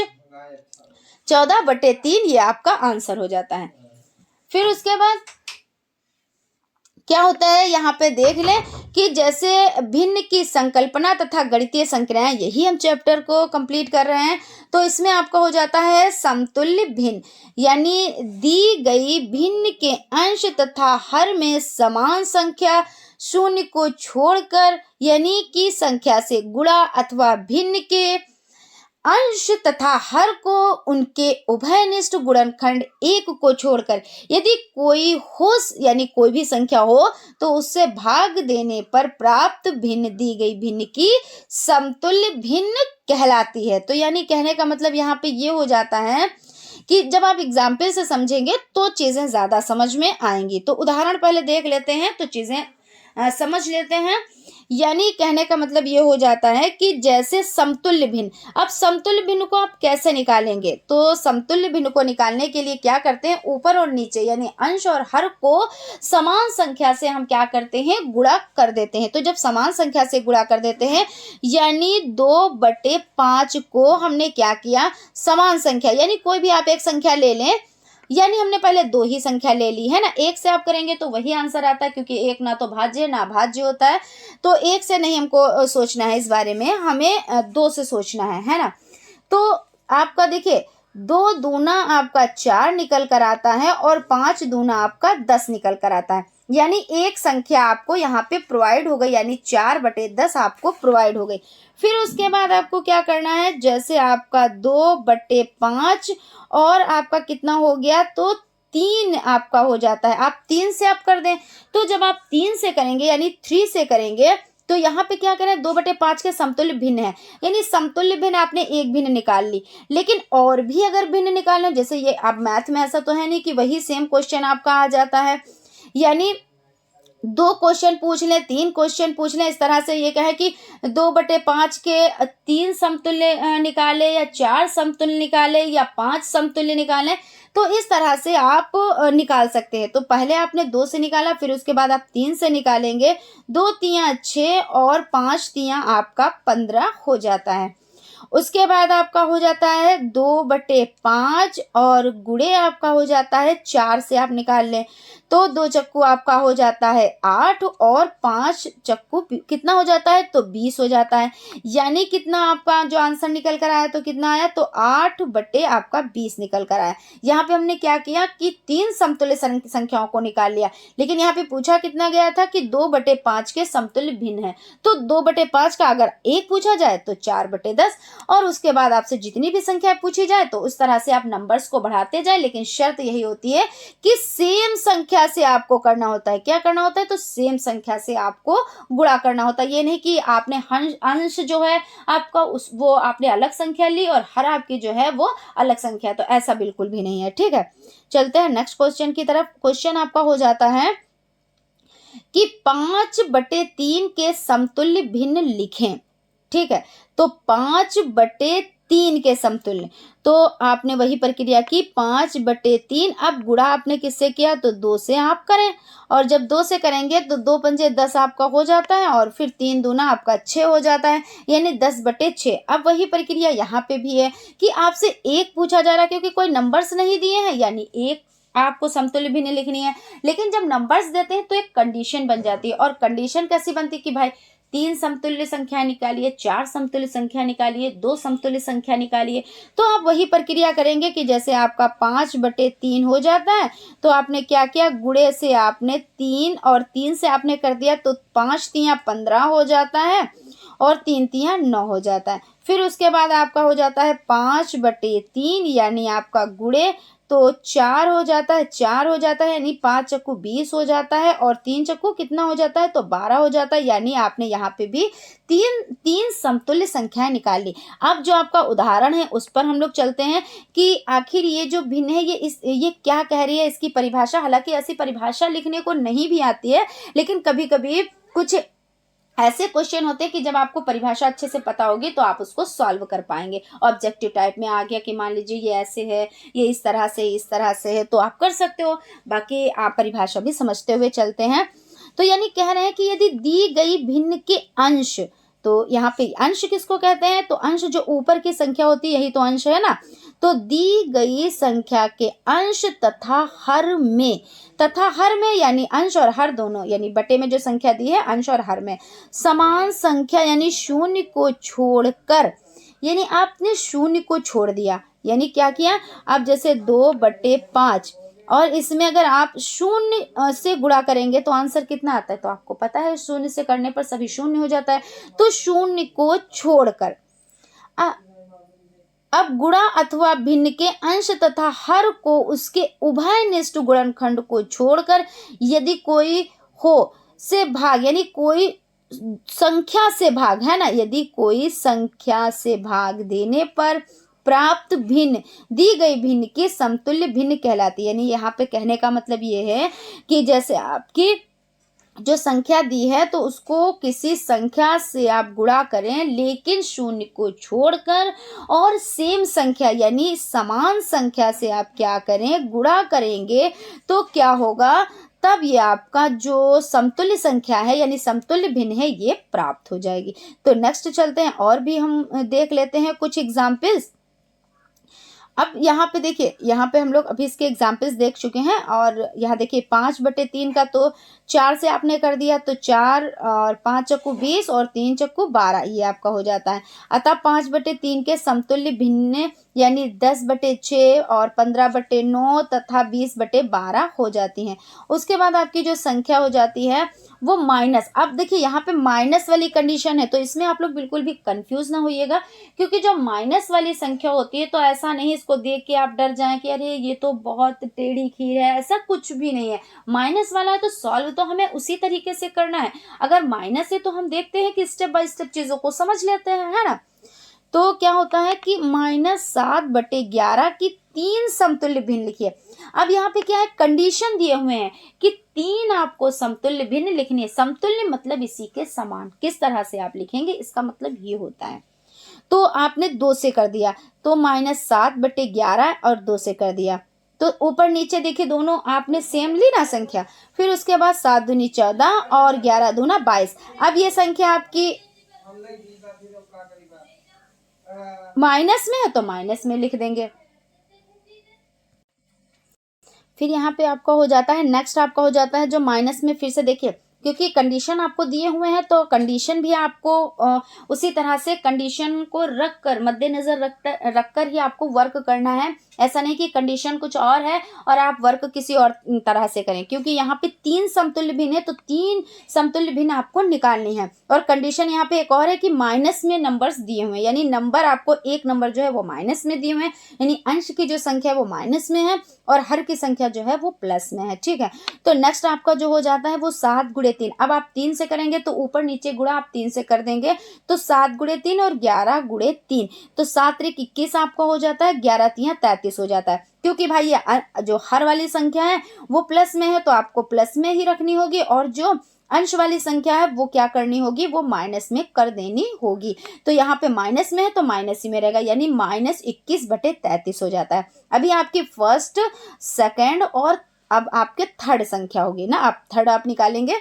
14/3 ये आपका आंसर हो जाता है। फिर उसके बाद क्या होता है, यहाँ पे देख लें कि जैसे भिन्न की संकल्पना तथा गणितीय संक्रियाएं, यही हम चैप्टर को कंप्लीट कर रहे हैं। तो इसमें आपका हो जाता है समतुल्य भिन्न, यानी दी गई भिन्न के अंश तथा हर में समान संख्या शून्य को छोड़कर यानी कि संख्या से गुणा अथवा भिन्न के अंश तथा हर को उनके उभयनिष्ठ गुणनखंड 1 को छोड़कर यदि कोई हो यानी कोई भी संख्या हो तो उससे भाग देने पर प्राप्त भिन्न दी गई भिन्न की समतुल्य भिन्न कहलाती है। तो यानी कहने का मतलब यहाँ पे ये हो जाता है कि जब आप एग्जाम्पल से समझेंगे तो चीजें ज्यादा समझ में आएंगी। तो उदाहरण पहले देख लेते हैं तो चीजें समझ लेते हैं। यानी कहने का मतलब ये हो जाता है कि जैसे समतुल्य भिन्न, अब समतुल्य भिन्न को आप कैसे निकालेंगे, तो समतुल्य भिन्न को निकालने के लिए क्या करते हैं, ऊपर और नीचे यानी अंश और हर को समान संख्या से हम क्या करते हैं, गुणा कर देते हैं। तो जब समान संख्या से गुणा कर देते हैं यानी 2/5 को हमने क्या किया, समान संख्या यानी कोई भी आप एक संख्या ले लें, यानी हमने पहले 2 ही संख्या ले ली है ना, 1 से आप करेंगे तो वही आंसर आता है क्योंकि 1 ना तो भाज्य ना भाज्य होता है। तो 1 से नहीं हमको सोचना है, इस बारे में हमें 2 से सोचना है ना। तो आपका देखिए 2 दूना आपका 4 निकल कर आता है और 5 दूना आपका 10 निकल कर आता है। यानी एक संख्या आपको यहाँ पे प्रोवाइड हो गई, यानी 4/10 आपको प्रोवाइड हो गई। फिर उसके बाद आपको क्या करना है, जैसे आपका 2/5 और आपका कितना हो गया, तो 3 आपका हो जाता है। आप 3 से आप कर दें, तो जब आप 3 से करेंगे यानी 3 से करेंगे तो यहाँ पे क्या करें, 2/5 के समतुल्य भिन्न है, यानी समतुल्य भिन्न आपने एक भिन्न निकाल ली। लेकिन और भी अगर भिन्न निकालना, जैसे ये अब मैथ में ऐसा तो है नहीं कि वही सेम क्वेश्चन आपका आ जाता है, यानी 2 क्वेश्चन पूछ लें, 3 क्वेश्चन पूछ लें, इस तरह से ये कहे कि 2/5 के 3 समतुल्य निकाले या 4 समतुल्य निकाले या 5 समतुल्य निकालें, तो इस तरह से आप निकाल सकते हैं। तो पहले आपने 2 से निकाला, फिर उसके बाद आप 3 से निकालेंगे, 2 तियां 6 और 5 तियां आपका 15 हो जाता है। उसके बाद आपका हो जाता है 2/5 और गुणे आपका हो जाता है 4 से आप निकाल लें, तो 2 चक्कू आपका हो जाता है 8 और 5 चक्कू कितना हो जाता है, तो 20 हो जाता है। यानी कितना आपका जो आंसर निकल कर आया, तो कितना आया, तो 8/20 निकल कर आया। यहाँ पे हमने क्या किया कि 3 समतुल्य संख्याओं को निकाल लिया, लेकिन यहाँ पे पूछा कितना गया था कि 2/5 के समतुल्य भिन्न है। तो 2/5 का अगर 1 पूछा जाए तो 4/10 और उसके बाद आपसे जितनी भी संख्या पूछी जाए तो उस तरह से आप नंबर्स को बढ़ाते जाए, लेकिन शर्त यही होती है कि सेम संख्या से आपको करना होता है। क्या करना होता है? तो सेम संख्या से आपको गुणा करना होता है। ये नहीं कि आपने अंश जो है आपका वो आपने अलग संख्या ली और हर आपकी जो है वो अलग संख्या, तो ऐसा बिल्कुल भी नहीं है। ठीक है, चलते हैं नेक्स्ट क्वेश्चन की तरफ। क्वेश्चन आपका हो जाता है कि 5/3 के समतुल्य भिन्न लिखें। ठीक है, तो 5/3 के समतुल्य, तो आपने वही प्रक्रिया की 5/3। अब गुणा आपने किससे किया? तो 2 से आप करें, और जब 2 से करेंगे तो 2 पंजे 10 आपका हो जाता है, और फिर 3 दूना आपका 6 हो जाता है, यानी 10/6। अब वही प्रक्रिया यहाँ पे भी है कि आपसे एक पूछा जा रहा है, क्योंकि कोई नंबर्स नहीं दिए हैं, यानी एक आपको समतुल्य भिन्न लिखनी है। लेकिन जब नंबर्स देते हैं तो एक कंडीशन बन जाती है, और कंडीशन कैसी बनती है कि भाई 3 समतुल्य संख्या निकालिए, 4 समतुल्य संख्या निकालिए, 2 समतुल्य संख्या निकालिए। तो आप वही प्रक्रिया करेंगे कि जैसे आपका 5/3 हो जाता है, तो आपने क्या किया? गुणे से आपने 3 और 3 से आपने कर दिया, तो 5 तियां 15 हो जाता है और 3 तियां 9 हो जाता है। फिर उसके बाद आपका हो जाता है 5/3, यानी आपका गुणे तो 4 हो जाता है, 4 हो जाता है, यानी 5 चक्कू 20 हो जाता है, और 3 चक्कू कितना हो जाता है? तो 12 हो जाता है, यानी आपने यहाँ पे भी तीन समतुल्य संख्याएं निकाल ली। अब जो आपका उदाहरण है उस पर हम लोग चलते हैं कि आखिर ये जो भिन्न है ये क्या कह रही है, इसकी परिभाषा। हालांकि ऐसी परिभाषा लिखने को नहीं भी आती है, लेकिन कभी कभी कुछ ऐसे क्वेश्चन होते हैं कि जब आपको परिभाषा अच्छे से पता होगी तो आप उसको सॉल्व कर पाएंगे। ऑब्जेक्टिव टाइप में आ गया कि मान लीजिए ये ऐसे है, ये इस तरह से है, तो आप कर सकते हो। बाकी आप परिभाषा भी समझते हुए चलते हैं। तो यानी कह रहे हैं कि यदि दी गई भिन्न के अंश, तो यहाँ पे अंश किसको कहते हैं? तो अंश जो ऊपर की संख्या होती है यही तो अंश है ना। तो दी गई संख्या के अंश तथा हर में यानी अंश और हर दोनों, यानी बटे में जो संख्या दी है अंश और हर में समान संख्या, यानी शून्य को छोड़कर, यानी आपने शून्य को छोड़ दिया, यानी क्या किया? आप जैसे 2/5, और इसमें अगर आप शून्य से गुणा करेंगे तो आंसर कितना आता है? तो आपको पता है शून्य से करने पर सभी शून्य हो जाता है। तो शून्य को छोड़कर अब गुणा अथवा भिन्न के अंश तथा हर को उसके उभयनिष्ठ गुणनखंड को छोड़कर यदि कोई हो से भाग, यानी कोई संख्या से भाग है ना, यदि कोई संख्या से भाग देने पर प्राप्त भिन्न दी गई भिन्न के समतुल्य भिन्न कहलाती है। यानी यहाँ पे कहने का मतलब ये है कि जैसे आपकी जो संख्या दी है तो उसको किसी संख्या से आप गुणा करें, लेकिन शून्य को छोड़कर, और सेम संख्या यानी समान संख्या से आप क्या करें? गुणा करेंगे, तो क्या होगा? तब ये आपका जो समतुल्य संख्या है यानी समतुल्य भिन्न है ये प्राप्त हो जाएगी। तो नेक्स्ट चलते हैं और भी हम देख लेते हैं कुछ एग्जाम्पल्स। अब यहाँ पे देखिए, यहाँ पे हम लोग अभी इसके एग्जाम्पल्स देख चुके हैं, और यहाँ देखिए 5/3 का तो 4 से आपने कर दिया, तो 4 और 5 चक्कू 20 और 3 चक्कू 12, ये आपका हो जाता है। अतः 5/3 के समतुल्य भिन्न यानी 10/6 और 15/9 तथा 20/12 हो जाती हैं। उसके बाद आपकी जो संख्या हो जाती है वो माइनस। अब देखिए यहाँ पे माइनस वाली कंडीशन है, तो इसमें आप लोग बिल्कुल भी कंफ्यूज ना होइएगा, क्योंकि जो माइनस वाली संख्या होती है तो ऐसा नहीं इसको देख के आप डर जाएं कि अरे ये तो बहुत टेढ़ी खीर है, ऐसा कुछ भी नहीं है। माइनस वाला है तो सॉल्व तो हमें उसी तरीके से करना है। अगर माइनस है तो हम देखते हैं कि स्टेप बाय स्टेप चीजों को समझ लेते हैं, है ना। तो क्या होता है कि -7/11 की 3 समतुल्य भिन्न लिखिए। अब यहाँ पे क्या है? कंडीशन दिए हुए हैं कि 3 आपको समतुल्य भिन्न लिखनी है। समतुल्य मतलब इसी के समान। किस तरह से आप लिखेंगे इसका मतलब ये होता है। तो आपने 2 से कर दिया, तो -7/11 और 2 से कर दिया, तो ऊपर नीचे देखिए दोनों आपने सेम ली ना संख्या। फिर उसके बाद 7 दूनी 14 और 11 दूना 22। अब ये संख्या आपकी माइनस में है तो माइनस में लिख देंगे। फिर यहाँ पे आपका हो जाता है नेक्स्ट, आपका हो जाता है जो माइनस में, फिर से देखिए क्योंकि कंडीशन आपको दिए हुए हैं तो कंडीशन भी आपको उसी तरह से कंडीशन को रख कर मद्देनजर रख कर ही आपको वर्क करना है। ऐसा नहीं कि कंडीशन कुछ और है और आप वर्क किसी और तरह से करें, क्योंकि यहाँ पे 3 समतुल्य भिन्न है तो 3 समतुल्य भिन्न आपको निकालनी है। और कंडीशन यहाँ पे एक और है कि माइनस में नंबर्स दिए हुए हैं, यानी नंबर आपको एक नंबर जो है वो माइनस में दिए हुए हैं, यानी अंश की जो संख्या है वो माइनस में है और हर की संख्या जो है वो प्लस में है। ठीक है, तो नेक्स्ट आपका जो हो जाता है वो 7 गुणे 3। अब आप 3 से करेंगे तो ऊपर नीचे गुणा आप 3 से कर देंगे तो 7 गुणे 3 और 11 गुणे 3, तो 7 त्रिक 21 आपका हो जाता है, 11 तियां 33 हो जाता है। क्योंकि भाई ये जो हर वाली संख्या है वो प्लस में है तो आपको प्लस में ही रखनी होगी, और जो अंश वाली संख्या है वो क्या करनी होगी, वो माइनस में कर देनी होगी। तो यहाँ पे माइनस में है तो माइनस ही में रहेगा, यानी -21/33 हो जाता है। अभी आपकी फर्स्ट, सेकंड और अब आपके थर्ड संख्या होगी ना, आप थर्ड आप निकालेंगे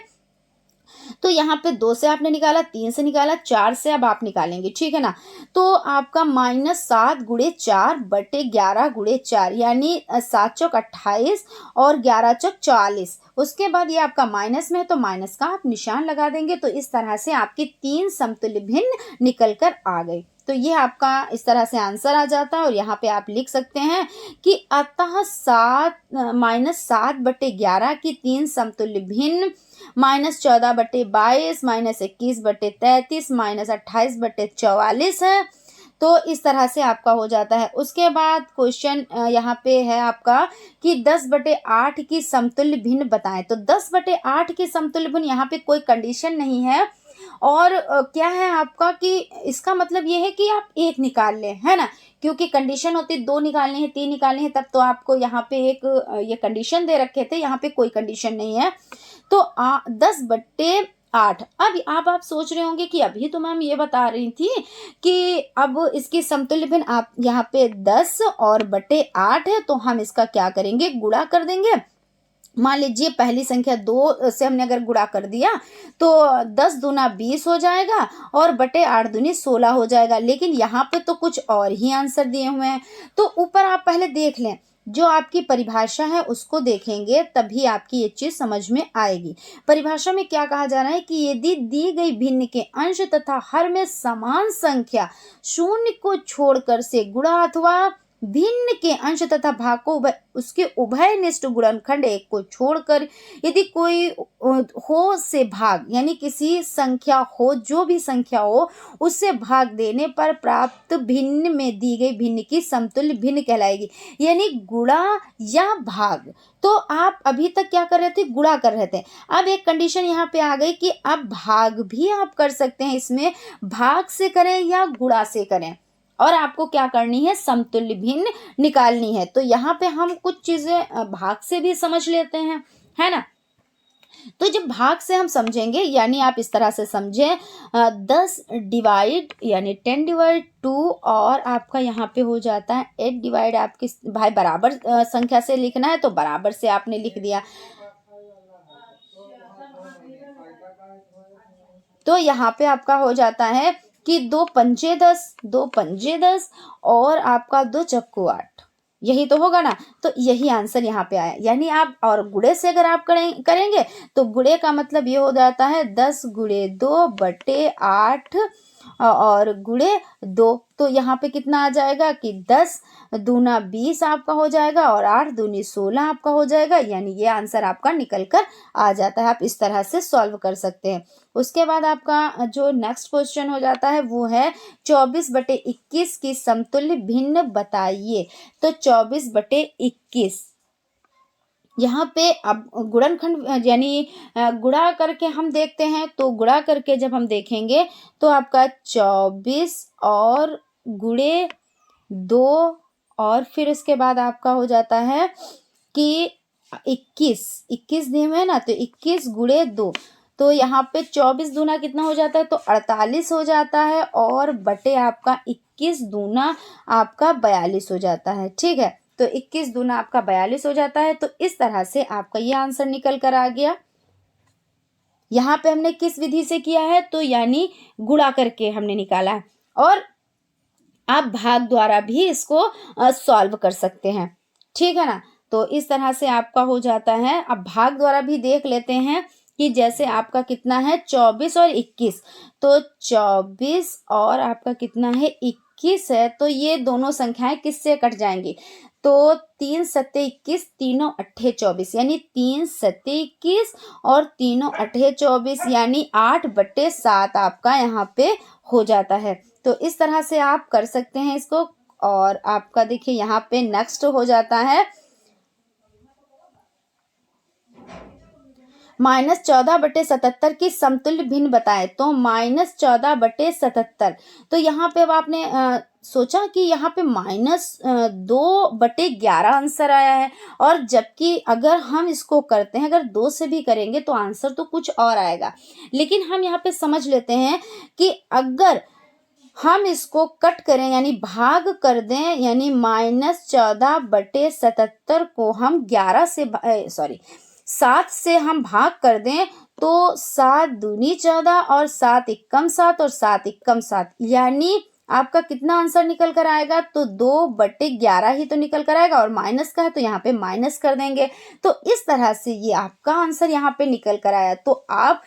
तो यहाँ पे 2 से आपने निकाला, 3 से निकाला, 4 से अब आप निकालेंगे। ठीक है ना, तो आपका -7 गुणे 4 बटे 11 गुणे 4, यानी 7 चौक 28 और 11 चौक 44। उसके बाद ये आपका माइनस में है तो माइनस का आप निशान लगा देंगे। तो इस तरह से आपके 3 समतुल्य भिन्न निकल कर आ गए। तो ये आपका इस तरह से आंसर आ जाता है। और यहाँ पे आप लिख सकते हैं कि अतः -7 बटे 11 की 3 समतुल्य भिन्न -14/22 -21/33 -28/44 है। तो इस तरह से आपका हो जाता है। उसके बाद क्वेश्चन यहाँ पे है आपका कि 10/8 की समतुल्य भिन्न बताएं। तो 10/8 की समतुल्य भिन्न, यहाँ पे कोई कंडीशन नहीं है और क्या है आपका कि इसका मतलब ये है कि आप एक निकाल लें, है ना, क्योंकि कंडीशन होती 2 निकालने हैं 3 निकालने हैं, तब तो आपको यहाँ पे एक ये कंडीशन दे रखे थे, यहाँ पे कोई कंडीशन नहीं है। तो 10/8। अब आप सोच रहे होंगे कि अभी तो मैम ये बता रही थी कि अब इसकी समतुल्य भिन्न आप यहाँ पे 10 और बटे 8 है, तो हम इसका क्या करेंगे, गुणा कर देंगे। मान लीजिए पहली संख्या 2 से हमने अगर गुणा कर दिया तो 10 दूना 20 हो जाएगा और बटे 8 दूनी 16 हो जाएगा। लेकिन यहाँ पे तो कुछ और ही आंसर दिए हुए हैं। तो ऊपर आप पहले देख लें, जो आपकी परिभाषा है उसको देखेंगे तभी आपकी ये चीज समझ में आएगी। परिभाषा में क्या कहा जा रहा है कि यदि दी गई भिन्न के अंश तथा हर में समान संख्या शून्य को छोड़कर से गुणा अथवा भिन्न के अंश तथा भाग को उसके उभयनिष्ठ गुणनखंड एक को छोड़कर यदि कोई हो से भाग, यानी किसी संख्या हो, जो भी संख्या हो उससे भाग देने पर प्राप्त भिन्न में दी गई भिन्न की समतुल्य भिन्न कहलाएगी, यानी गुणा या भाग। तो आप अभी तक क्या कर रहे थे, गुणा कर रहे थे। अब एक कंडीशन यहाँ पे आ गई कि अब भाग भी आप कर सकते हैं, इसमें भाग से करें या गुणा से करें, और आपको क्या करनी है, समतुल्य भिन्न निकालनी है। तो यहाँ पे हम कुछ चीजें भाग से भी समझ लेते हैं, है ना। तो जब भाग से हम समझेंगे, यानी आप इस तरह से समझें 10 डिवाइड यानी 10/2 और आपका यहाँ पे हो जाता है 8 डिवाइड, आपकी भाई बराबर संख्या से लिखना है तो बराबर से आपने लिख दिया। तो यहाँ पे आपका हो जाता है कि 2 पंजे 10 और आपका 2 चक्कू 8, यही तो होगा ना। तो यही आंसर यहाँ पे आया। यानी आप और गुणे से अगर आप करेंगे तो गुणे का मतलब ये हो जाता है 10 गुणे 2 बटे 8 और गुणे 2। तो यहाँ पे कितना आ जाएगा कि 10 दूना 20 आपका हो जाएगा और 8 दूनी 16 आपका हो जाएगा, यानी ये आंसर आपका निकल कर आ जाता है। आप इस तरह से सॉल्व कर सकते हैं। उसके बाद आपका जो नेक्स्ट क्वेश्चन हो जाता है वो है 24/21 की समतुल्य भिन्न बताइए। तो 24/21 यहाँ पे अब गुणनखंड यानी गुणा करके हम देखते हैं। तो गुणा करके जब हम देखेंगे तो आपका 24 और गुणे 2 और फिर उसके बाद आपका हो जाता है कि 21 दिए हुए है ना, तो 21 गुणे 2, तो यहाँ पे 24 दूना कितना हो जाता है, तो 48 हो जाता है और बटे आपका 21 दूना आपका 42 हो जाता है। ठीक है, तो 21 दूना आपका 42 हो जाता है। तो इस तरह से आपका ये आंसर निकल कर आ गया। यहाँ पे हमने किस विधि से किया है, तो यानी गुणा करके हमने निकाला है, और आप भाग द्वारा भी इसको सॉल्व कर सकते हैं। ठीक है ना, तो इस तरह से आपका हो जाता है। अब भाग द्वारा भी देख लेते हैं कि जैसे आपका कितना है 24 और 21, तो 24 और आपका कितना है 21 है, तो ये दोनों संख्याएं किससे कट जाएंगी, तो 3 सत्ते 21, तीनों अट्ठे 24, यानी 3 सत्ते 21 और तीनों अट्ठे 24, यानी 8/7 आपका यहाँ पे हो जाता है। तो इस तरह से आप कर सकते हैं इसको। और आपका देखिए यहाँ पे नेक्स्ट हो जाता है -14/77 की समतुल्य भिन्न बताएं। तो -14/77, तो यहाँ पे अब आपने सोचा कि यहाँ पे -2/11 आंसर आया है, और जबकि अगर हम इसको करते हैं, अगर 2 से भी करेंगे तो आंसर तो कुछ और आएगा। लेकिन हम यहाँ पे समझ लेते हैं कि अगर हम इसको कट करें यानी भाग कर दें, यानी -14/77 को हम 7 से हम भाग कर दें, तो 7 दूनी 14 और 7 एकम 7 और 7 एकम 7, यानी आपका कितना आंसर निकल कर आएगा, तो 2/11 ही तो निकल कर आएगा, और माइनस का है तो यहाँ पे माइनस कर देंगे। तो इस तरह से ये आपका आंसर यहाँ पे निकल कर आया। तो आप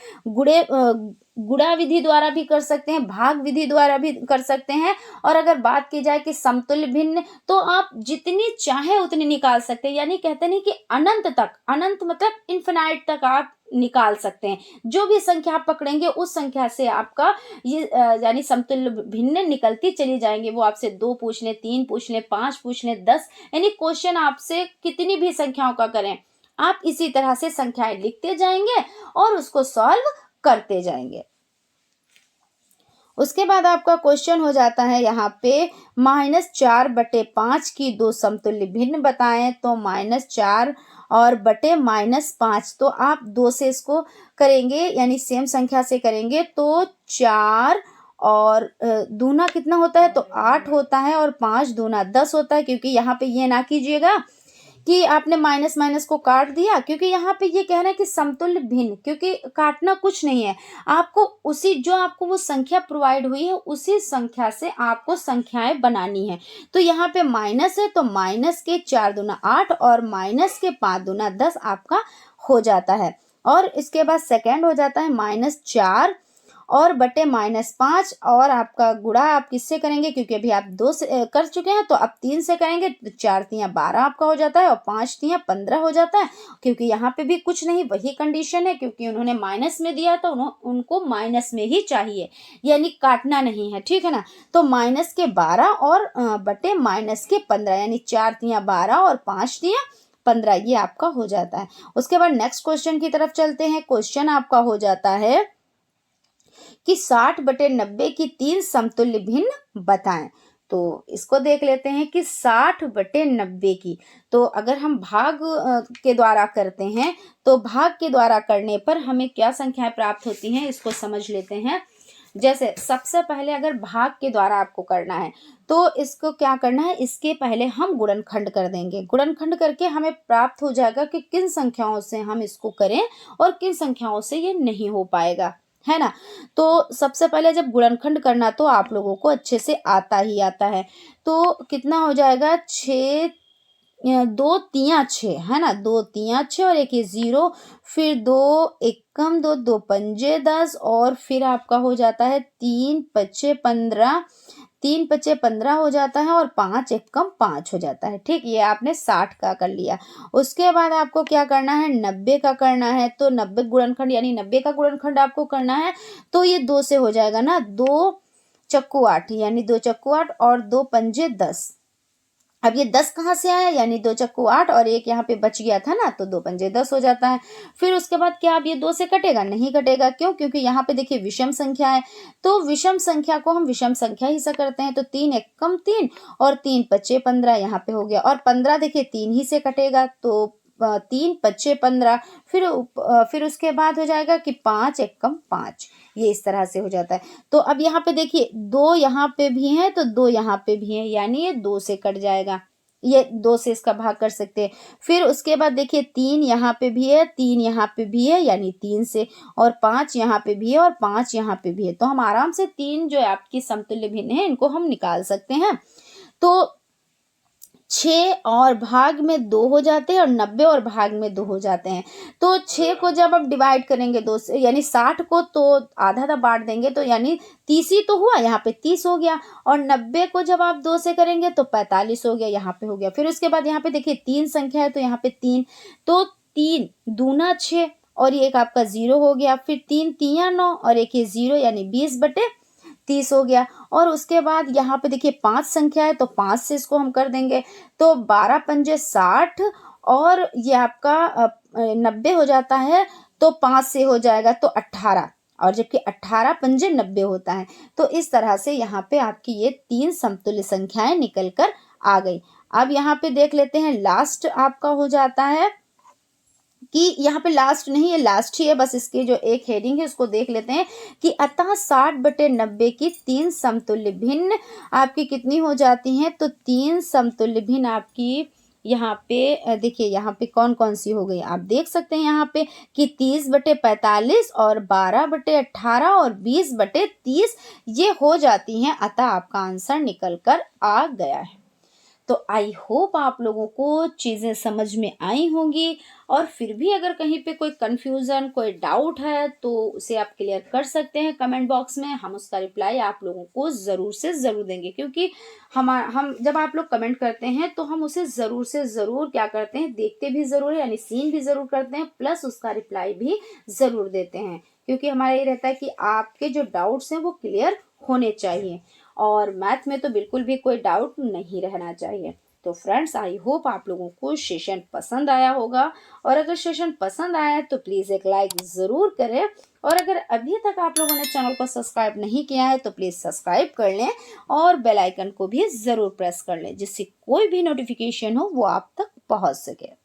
गुणा विधि द्वारा भी कर सकते हैं, भाग विधि द्वारा भी कर सकते हैं, और अगर बात की जाए कि समतुल्य भिन्न, तो आप जितनी चाहे उतनी निकाल सकते हैं, यानी कहते नहीं कि अनंत तक, अनंत मतलब इन्फिनाइट तक आप निकाल सकते हैं। जो भी संख्या आप पकड़ेंगे उस संख्या से आपका ये यानी समतुल्य भिन्न निकलती चली जाएंगे। वो आपसे 2 पूछ लें, 3 पूछ लें, 5 पूछ लें, 10, यानी क्वेश्चन आपसे कितनी भी संख्याओं का करें, आप इसी तरह से संख्याएं लिखते जाएंगे और उसको सॉल्व करते जाएंगे। उसके बाद आपका क्वेश्चन हो जाता है यहाँ पे -4/5 की 2 समतुल्य भिन्न बताएं। तो -4 और बटे -5, तो आप 2 से इसको करेंगे, यानी सेम संख्या से करेंगे, तो 4 और दूना कितना होता है, तो 8 होता है, और 5 दूना 10 होता है। क्योंकि यहाँ पे ये ना कीजिएगा कि आपने माइनस माइनस को काट दिया, क्योंकि यहाँ पे ये कह रहा है कि समतुल्य भिन्न, क्योंकि काटना कुछ नहीं है, आपको उसी जो आपको वो संख्या प्रोवाइड हुई है उसी संख्या से आपको संख्याएं बनानी है। तो यहाँ पे माइनस है, तो माइनस के 4 दूना 8 और माइनस के 5 दूना 10 आपका हो जाता है। और इसके बाद सेकेंड हो जाता है -4 और बटे -5, और आपका गुणा आप किससे करेंगे, क्योंकि अभी आप 2 से कर चुके हैं, तो अब 3 से करेंगे, तो 4 तियां 12 आपका हो जाता है, और 5 तियां 15 हो जाता है। क्योंकि यहाँ पे भी कुछ नहीं, वही कंडीशन है, क्योंकि उन्होंने माइनस में दिया तो उनको माइनस में ही चाहिए, यानी काटना नहीं है, ठीक है ना। तो -12 और बटे -15, यानी 4 तियां 12 और 5 तियां 15, ये आपका हो जाता है। उसके बाद नेक्स्ट क्वेश्चन की तरफ चलते हैं। क्वेश्चन आपका हो जाता है कि 60/90 की 3 समतुल्य भिन्न बताएं। तो इसको देख लेते हैं कि 60/90 की, तो अगर हम भाग के द्वारा करते हैं, तो भाग के द्वारा करने पर हमें क्या संख्याएं प्राप्त होती हैं, इसको समझ लेते हैं। जैसे सबसे पहले अगर भाग के द्वारा आपको करना है, तो इसको क्या करना है, इसके पहले हम गुणनखंड कर देंगे। गुणनखंड करके हमें प्राप्त हो जाएगा कि किन संख्याओं से हम इसको करें और किन संख्याओं से ये नहीं हो पाएगा, है ना। तो सबसे पहले जब गुणनखंड करना, तो आप लोगों को अच्छे से आता ही आता है। तो कितना हो जाएगा, 2 तियां 6, है ना, 2 तियां 6 और एक ये 0, फिर 2 एकम 2, 2 पंजे 10, और फिर आपका हो जाता है 3 पचे 15, 3 पचे 15 हो जाता है, और 5 एकम 5 हो जाता है। ठीक, ये आपने 60 का कर लिया। उसके बाद आपको क्या करना है, 90 का करना है। तो 90 गुणनखंड यानी 90 का गुणनखंड आपको करना है, तो ये 2 से हो जाएगा ना, 2 चक्कू 8, यानी 2 चक्कू 8 और 2 पंजे 10। अब ये 10 कहाँ से आया, यानी 2 चक्कू 8 और एक यहाँ पे बच गया था ना, तो 2 पंजे 10 हो जाता है। फिर उसके बाद क्या, अब ये 2 से कटेगा, नहीं कटेगा, क्यों, क्योंकि यहाँ पे देखिए विषम संख्या है, तो विषम संख्या को हम विषम संख्या ही से करते हैं। तो 3 एकम 3 और 3 पचे 15 यहाँ पे हो गया, और 15 देखिए 3 ही से कटेगा, तो 3 पचे 15, फिर उसके बाद हो जाएगा कि 5 एकम 5, ये इस तरह से हो जाता है। तो अब यहाँ पे देखिए 2 यहाँ पे भी है, तो 2 यहाँ पे भी है, यानी ये 2 से कट जाएगा, ये 2 से इसका भाग कर सकते हैं। फिर उसके बाद देखिए 3 यहाँ पे भी है, 3 यहाँ पे भी है, यानी 3 से, और 5 यहाँ पे भी है और 5 यहाँ पे भी है। तो हम आराम से 3 जो आपकी समतुल्य भिन्न है इनको हम निकाल सकते हैं। तो 6 और भाग में 2 हो जाते हैं और 90 और भाग में 2 हो जाते हैं। तो 6 को जब आप डिवाइड करेंगे 2 से, यानी 60 को तो आधा आधा बांट देंगे तो यानी 30 ही तो हुआ, यहाँ पे 30 हो गया। और 90 को जब आप 2 से करेंगे तो 45 हो गया, यहाँ पे हो गया। फिर उसके बाद यहाँ पे देखिए 3 संख्या है तो यहाँ पे 3, तो 3 दूना 6 और ये एक आपका 0 हो गया। फिर 3 तिया 9 और एक ये 0 यानी 20/30 हो गया। और उसके बाद यहाँ पे देखिए 5 संख्या है तो 5 से इसको हम कर देंगे तो 12 पंजे 60 और ये आपका 90 हो जाता है तो 5 से हो जाएगा तो 18, और जबकि 18 पंजे 90 होता है। तो इस तरह से यहाँ पे आपकी ये 3 समतुल्य संख्याएं निकल कर आ गई। अब यहाँ पे देख लेते हैं लास्ट आपका हो जाता है कि यहाँ पे लास्ट नहीं है, लास्ट ही है, बस इसके जो एक हेडिंग है उसको देख लेते हैं कि अतः 60/90 की 3 समतुल्य भिन्न आपकी कितनी हो जाती हैं। तो 3 समतुल्य भिन्न आपकी यहाँ पे देखिए यहाँ पे कौन कौन सी हो गई आप देख सकते हैं यहाँ पे कि 30/45 और 12/18 और 20/30 ये हो जाती हैं। अतः आपका आंसर निकल कर आ गया है। तो आई होप आप लोगों को चीज़ें समझ में आई होंगी, और फिर भी अगर कहीं पे कोई कंफ्यूजन कोई डाउट है तो उसे आप क्लियर कर सकते हैं कमेंट बॉक्स में। हम उसका रिप्लाई आप लोगों को ज़रूर से ज़रूर देंगे, क्योंकि हम जब आप लोग कमेंट करते हैं तो हम उसे ज़रूर से ज़रूर क्या करते हैं, देखते भी ज़रूर है, यानी सीन भी ज़रूर करते हैं, प्लस उसका रिप्लाई भी ज़रूर देते हैं। क्योंकि हमारा ये रहता है कि आपके जो डाउट्स हैं वो क्लियर होने चाहिए, और मैथ में तो बिल्कुल भी कोई डाउट नहीं रहना चाहिए। तो फ्रेंड्स आई होप आप लोगों को सेशन पसंद आया होगा, और अगर सेशन पसंद आया है तो प्लीज़ एक लाइक ज़रूर करें, और अगर अभी तक आप लोगों ने चैनल को सब्सक्राइब नहीं किया है तो प्लीज़ सब्सक्राइब कर लें और बेल आइकन को भी ज़रूर प्रेस कर लें, जिससे कोई भी नोटिफिकेशन हो वो आप तक पहुंच सके।